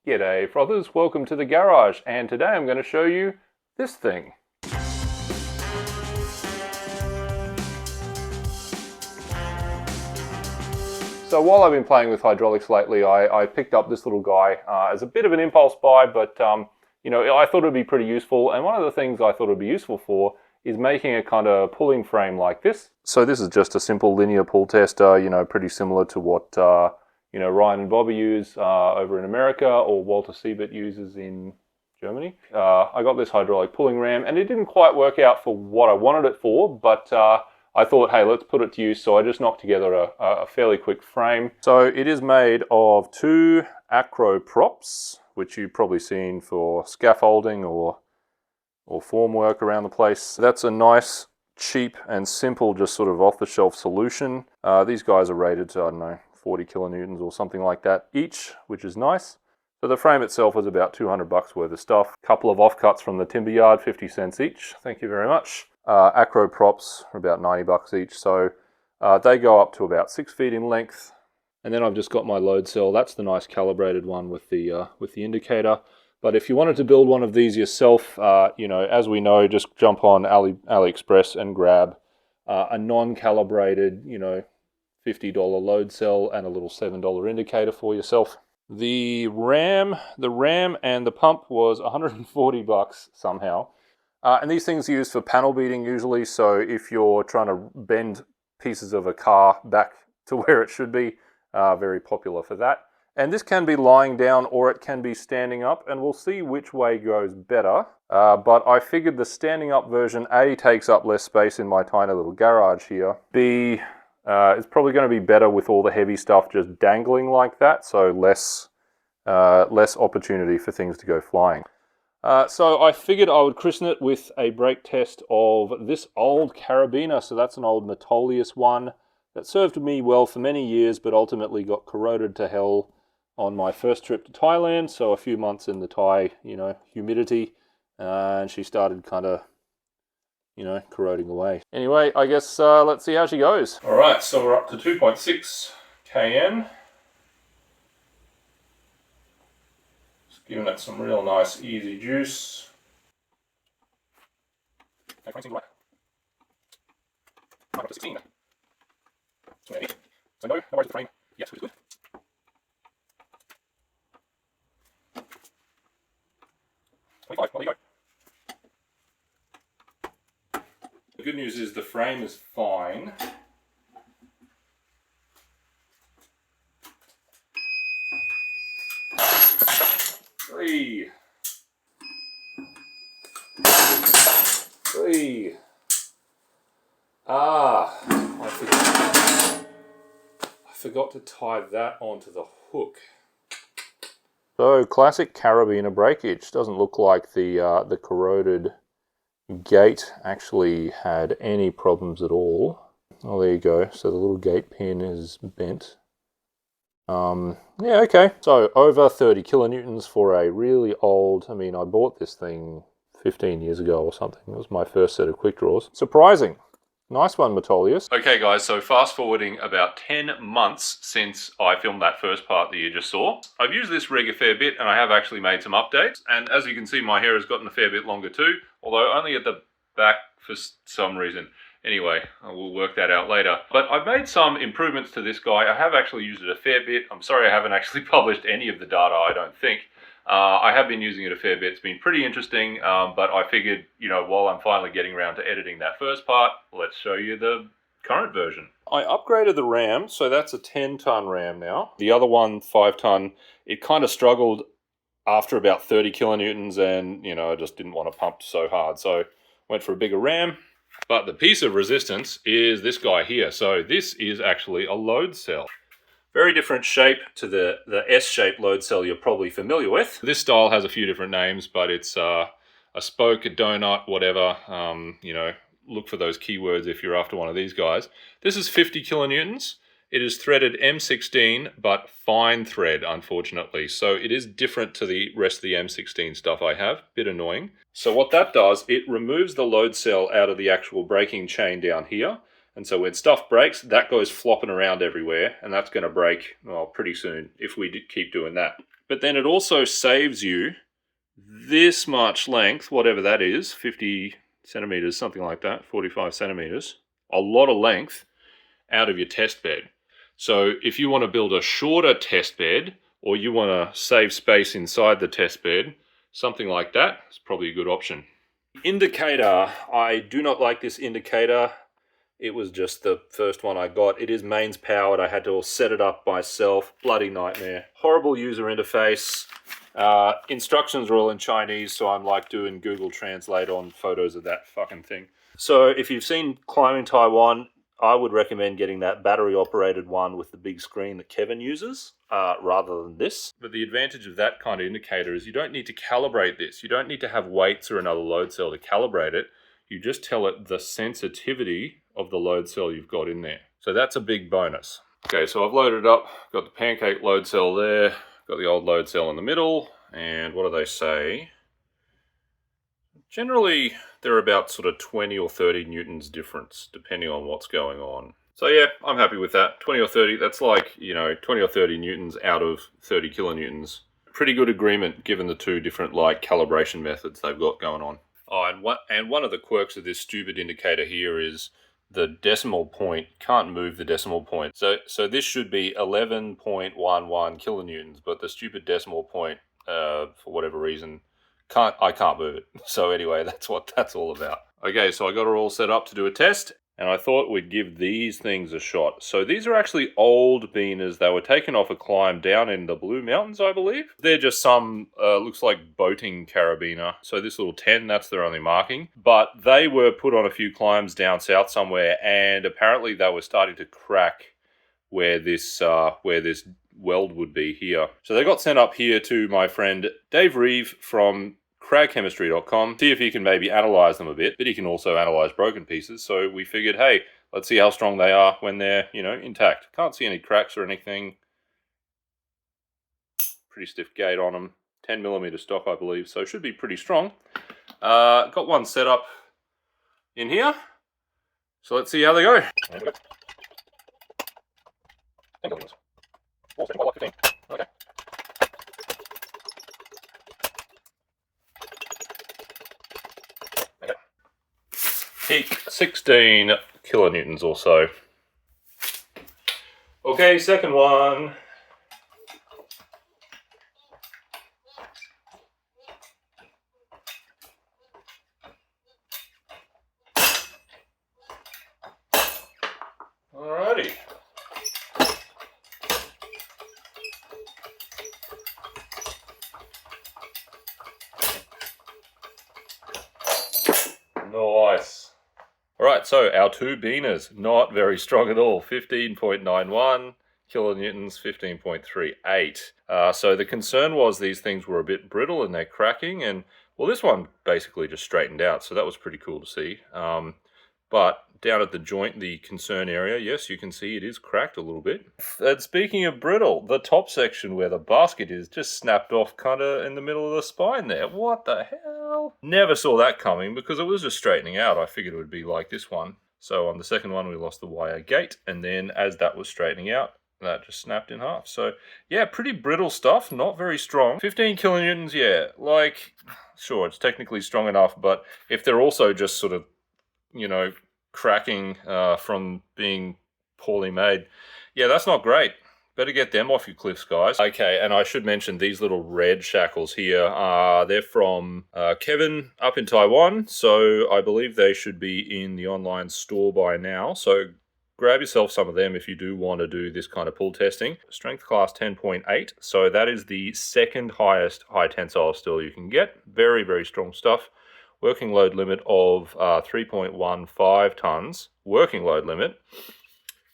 G'day frothers, welcome to the garage, and today I'm going to show you this thing. So while I've been playing with hydraulics lately, I picked up this little guy as a bit of an impulse buy, but you know, I thought it would be pretty useful, and one of the things I thought it would be useful for is making a kind of pulling frame like this. So this is just a simple linear pull tester, you know, pretty similar to what you know, Ryan and Bobby use over in America, or Walter Siebert uses in Germany. I got this hydraulic pulling ram, and it didn't quite work out for what I wanted it for, but I thought, hey, let's put it to use, so I just knocked together a fairly quick frame. So it is made of two Acro props, which you've probably seen for scaffolding or formwork around the place. That's a nice, cheap and simple, just sort of off-the-shelf solution. These guys are rated to, I don't know, 40 kilonewtons or something like that each, which is nice. So the frame itself was about 200 bucks worth of stuff. A couple of offcuts from the timber yard, 50 cents each. Thank you very much. Acro props are about 90 bucks each. So they go up to about 6 feet in length. And then I've just got my load cell. That's the nice calibrated one with the indicator. But if you wanted to build one of these yourself, you know, as we know, just jump on AliExpress and grab a non-calibrated, you know, $50 load cell and a little $7 indicator for yourself. The ram and the pump was 140 bucks somehow. And these things are used for panel beating usually, so if you're trying to bend pieces of a car back to where it should be, very popular for that. And this can be lying down or it can be standing up, and we'll see which way goes better. But I figured the standing up version, A, takes up less space in my tiny little garage here. B, it's probably going to be better with all the heavy stuff just dangling like that, so less opportunity for things to go flying. So I figured I would christen it with a brake test of this old carabiner. So that's an old Metolius one that served me well for many years, but ultimately got corroded to hell on my first trip to Thailand. So a few months in the Thai, you know, humidity, and she started kind of, you know, corroding away. Anyway, I guess let's see how she goes. All right, so we're up to 2.6 kN. Just giving it some real nice, easy juice. Okay, 20 right. I'm up to 16. So maybe. So no worries with the frame. Yes, good. Well, there you go. The good news is the frame is fine. Three. I forgot to tie that onto the hook. So classic carabiner breakage. Doesn't look like the corroded gate actually had any problems at all. Oh, there you go. So the little gate pin is bent. Yeah, okay. So over 30 kilonewtons for a really old, I mean, I bought this thing 15 years ago or something. It was my first set of quick draws. Surprising. Nice one, Metolius. Okay, guys, so fast forwarding about 10 months since I filmed that first part that you just saw. I've used this rig a fair bit, and I have actually made some updates. And as you can see, my hair has gotten a fair bit longer too, although only at the back for some reason. Anyway, we'll work that out later. But I've made some improvements to this guy. I have actually used it a fair bit. I'm sorry I haven't actually published any of the data, I don't think. I have been using it a fair bit. It's been pretty interesting, but I figured, you know, while I'm finally getting around to editing that first part, let's show you the current version. I upgraded the RAM, so that's a 10-ton RAM now. The other one, 5-ton, it kind of struggled after about 30 kilonewtons, and, you know, I just didn't want to pump so hard, so went for a bigger RAM. But the piece of resistance is this guy here. So this is actually a load cell. Very different shape to the S-shaped load cell you're probably familiar with. This style has a few different names, but it's a spoke, a donut, whatever. You know, look for those keywords if you're after one of these guys. This is 50 kilonewtons. It is threaded M16, but fine thread, unfortunately. So it is different to the rest of the M16 stuff I have. Bit annoying. So what that does, it removes the load cell out of the actual braking chain down here. And so when stuff breaks, that goes flopping around everywhere, and that's going to break, well, pretty soon if we keep doing that. but then it also saves you this much length, whatever that is, 50 centimeters, something like that, 45 centimeters, a lot of length out of your test bed. So if you want to build a shorter test bed, or you want to save space inside the test bed, something like that is probably a good option. Indicator, I do not like this indicator. It was just the first one I got. It is mains powered. I had to set it up myself. Bloody nightmare. Horrible user interface. Instructions are all in Chinese, so I'm like doing Google Translate on photos of that fucking thing. So if you've seen Climbing Taiwan, I would recommend getting that battery-operated one with the big screen that Kevin uses, rather than this. But the advantage of that kind of indicator is you don't need to calibrate this. You don't need to have weights or another load cell to calibrate it. You just tell it the sensitivity of the load cell you've got in there. So that's a big bonus. Okay, so I've loaded it up. Got the Pancake load cell there. Got the old load cell in the middle. And what do they say? Generally, they're about sort of 20 or 30 newtons difference, depending on what's going on. So yeah, I'm happy with that. 20 or 30, that's like, 20 or 30 newtons out of 30 kilonewtons. Pretty good agreement given the two different calibration methods they've got going on. Oh, and one of the quirks of this stupid indicator here is the decimal point can't move the decimal point. So this should be 11.11 kilonewtons, but the stupid decimal point, for whatever reason, I can't move it. So anyway, that's what that's all about. Okay, so I got it all set up to do a test, and I thought we'd give these things a shot. So these are actually old Beaners. They were taken off a climb down in the Blue Mountains, I believe. They're just some, looks like boating carabiner. So this little 10, that's their only marking. But they were put on a few climbs down south somewhere, and apparently they were starting to crack where this weld would be here. So they got sent up here to my friend Dave Reeve from cragchemistry.com, see if he can maybe analyze them a bit, but he can also analyze broken pieces. So we figured, hey, let's see how strong they are when they're, intact. Can't see any cracks or anything. Pretty stiff gate on them. 10mm stock, I believe, so should be pretty strong. Got one set up in here. So let's see how they go. Okay. Peak 16 kilonewtons or so. Okay, second one. Alrighty. Nice. Alright, so our two Beaners, not very strong at all. 15.91 kilonewtons, 15.38. So the concern was these things were a bit brittle and they're cracking, and well, this one basically just straightened out, so that was pretty cool to see. But down at the joint, the concern area, yes, you can see it is cracked a little bit. And speaking of brittle, the top section where the basket is just snapped off kind of in the middle of the spine there. What the hell? Never saw that coming because it was just straightening out. I figured it would be like this one. So on the second one, we lost the wire gate, and then as that was straightening out, that just snapped in half. So yeah, pretty brittle stuff, not very strong. 15 kilonewtons, yeah, like, sure, it's technically strong enough, but if they're also just sort of, cracking from being poorly made, yeah, that's not great. Better get them off your cliffs, guys. Okay, and I should mention these little red shackles here. They're from Kevin up in Taiwan, so I believe they should be in the online store by now. So grab yourself some of them if you do want to do this kind of pull testing. Strength class 10.8, so that is the second highest high tensile steel you can get. Very, very strong stuff. Working load limit of 3.15 tons, working load limit,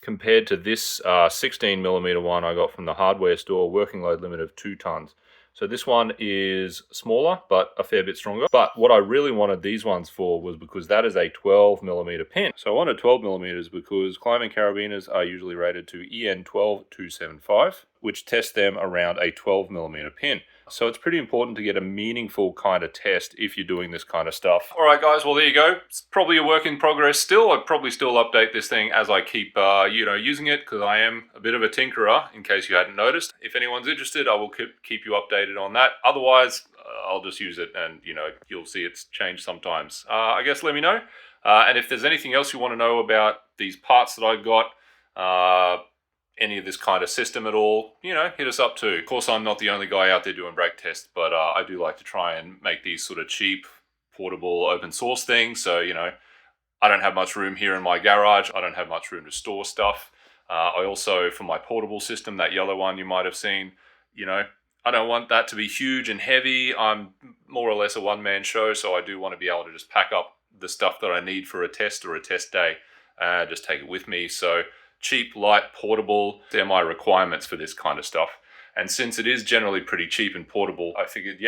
compared to this 16mm one I got from the hardware store, working load limit of 2 tons. So this one is smaller, but a fair bit stronger. But what I really wanted these ones for was because that is a 12mm pin. So I wanted 12mm because climbing carabiners are usually rated to EN 12275, which tests them around a 12mm pin. So it's pretty important to get a meaningful kind of test if you're doing this kind of stuff. All right, guys, well, there you go. It's probably a work in progress still. I'd probably still update this thing as I keep, using it, because I am a bit of a tinkerer, in case you hadn't noticed. If anyone's interested, I will keep you updated on that. Otherwise, I'll just use it, and, you'll see it's changed sometimes. I guess let me know. And if there's anything else you want to know about these parts that I got, any of this kind of system at all, hit us up too. Of course, I'm not the only guy out there doing brake tests, but I do like to try and make these sort of cheap, portable, open source things. So, I don't have much room here in my garage. I don't have much room to store stuff. I also, for my portable system, that yellow one you might have seen, I don't want that to be huge and heavy. I'm more or less a one-man show, so I do want to be able to just pack up the stuff that I need for a test or a test day, just take it with me. So cheap, light, portable, they're my requirements for this kind of stuff. And since it is generally pretty cheap and portable, I figured,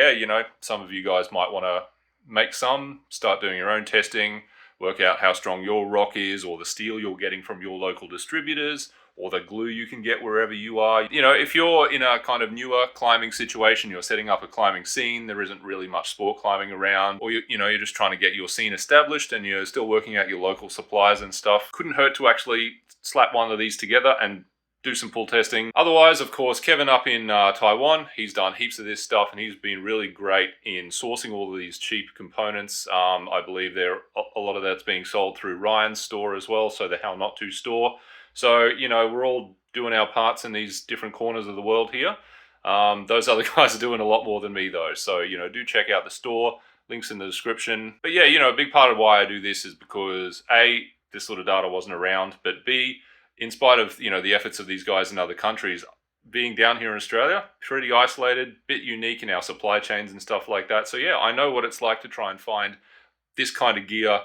some of you guys might want to make some, start doing your own testing, work out how strong your rock is, or the steel you're getting from your local distributors, or the glue you can get wherever you are. If you're in a kind of newer climbing situation, you're setting up a climbing scene, there isn't really much sport climbing around, or you're just trying to get your scene established and you're still working out your local supplies and stuff, couldn't hurt to actually slap one of these together and do some pull testing. Otherwise, of course, Kevin up in Taiwan, he's done heaps of this stuff and he's been really great in sourcing all of these cheap components. I believe a lot of that's being sold through Ryan's store as well, so the How Not To store. So, we're all doing our parts in these different corners of the world here. Those other guys are doing a lot more than me though. So, do check out the store, links in the description. But yeah, a big part of why I do this is because A, this sort of data wasn't around, but B, in spite of, the efforts of these guys in other countries, being down here in Australia, pretty isolated, bit unique in our supply chains and stuff like that. So yeah, I know what it's like to try and find this kind of gear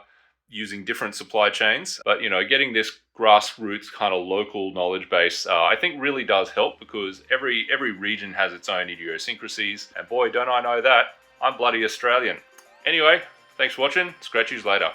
using different supply chains. But, getting this grassroots kind of local knowledge base, I think really does help, because every region has its own idiosyncrasies. And boy, don't I know that. I'm bloody Australian. Anyway, thanks for watching. Scratch yous later.